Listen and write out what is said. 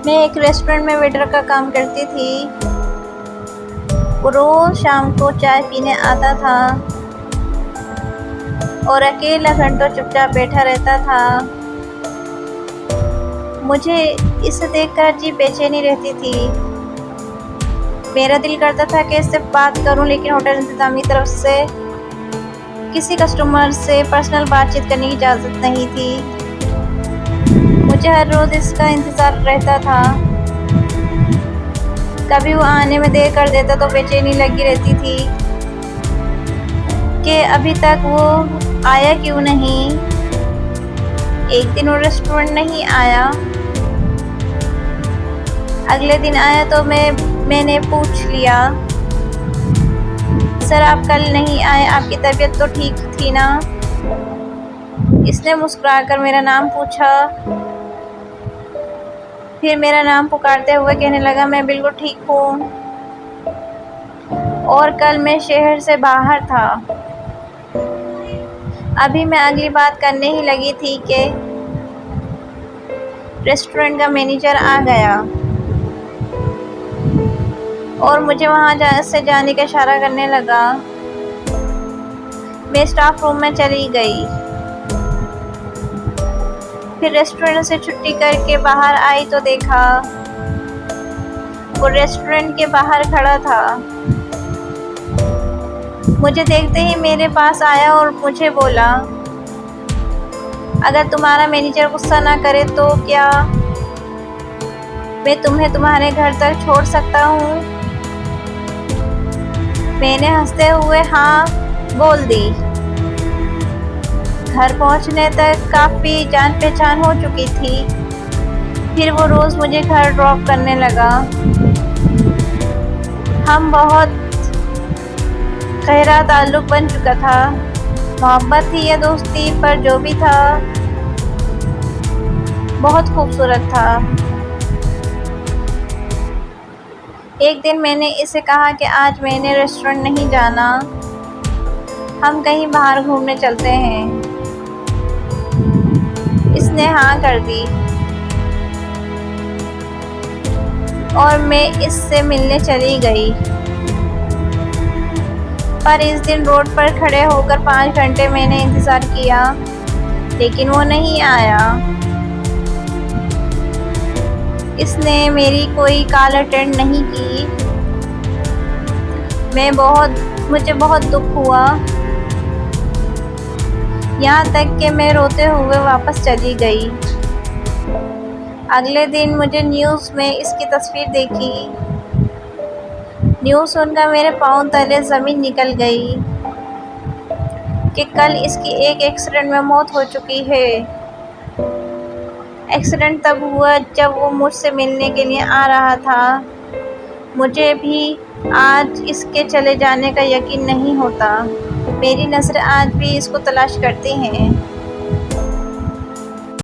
मैं एक रेस्टोरेंट में वेटर का काम करती थी। वो रोज़ शाम को चाय पीने आता था और अकेला घंटों चुपचाप बैठा रहता था। मुझे इसे देखकर अजीब बेचैनी रहती थी। मेरा दिल करता था कि इससे बात करूं, लेकिन होटल इंतज़ाम की तरफ से किसी कस्टमर से पर्सनल बातचीत करने की इजाज़त नहीं थी। मुझे हर रोज़ इसका इंतज़ार रहता था। कभी वो आने में देर कर देता तो बेचैनी लगी रहती थी कि अभी तक वो आया क्यों नहीं। एक दिन वो रेस्टोरेंट नहीं आया। अगले दिन आया तो मैंने पूछ लिया, सर आप कल नहीं आए, आपकी तबीयत तो ठीक थी ना? इसने मुस्कुराकर मेरा नाम पूछा, फिर मेरा नाम पुकारते हुए कहने लगा, मैं बिल्कुल ठीक हूँ और कल मैं शहर से बाहर था। अभी मैं अगली बात करने ही लगी थी कि रेस्टोरेंट का मैनेजर आ गया और मुझे वहाँ से जाने का इशारा करने लगा। मैं स्टाफ रूम में चली गई। फिर रेस्टोरेंट से छुट्टी करके बाहर आई तो देखा वो रेस्टोरेंट के बाहर खड़ा था। मुझे देखते ही मेरे पास आया और मुझे बोला, अगर तुम्हारा मैनेजर गुस्सा ना करे तो क्या मैं तुम्हें तुम्हारे घर तक छोड़ सकता हूँ? मैंने हंसते हुए हाँ बोल दी। घर पहुँचने तक काफ़ी जान पहचान हो चुकी थी। फिर वो रोज़ मुझे घर ड्रॉप करने लगा। हम बहुत गहरा ताल्लुक़ बन चुका था। मोहब्बत थी या दोस्ती, पर जो भी था बहुत खूबसूरत था। एक दिन मैंने इसे कहा कि आज मैंने रेस्टोरेंट नहीं जाना, हम कहीं बाहर घूमने चलते हैं। इसने हाँ कर दी और मैं इससे मिलने चली गई। पर इस दिन रोड पर खड़े होकर 5 घंटे मैंने इंतज़ार किया, लेकिन वो नहीं आया। इसने मेरी कोई कॉल अटेंड नहीं की। मुझे बहुत दुख हुआ, यहाँ तक कि मैं रोते हुए वापस चली गई। अगले दिन मुझे न्यूज़ में इसकी तस्वीर देखी। न्यूज़ सुनकर मेरे पाँव तले ज़मीन निकल गई कि कल इसकी एक एक्सीडेंट में मौत हो चुकी है। एक्सीडेंट तब हुआ जब वो मुझसे मिलने के लिए आ रहा था। मुझे भी आज इसके चले जाने का यकीन नहीं होता। मेरी नज़रें आज भी इसको तलाश करती हैं।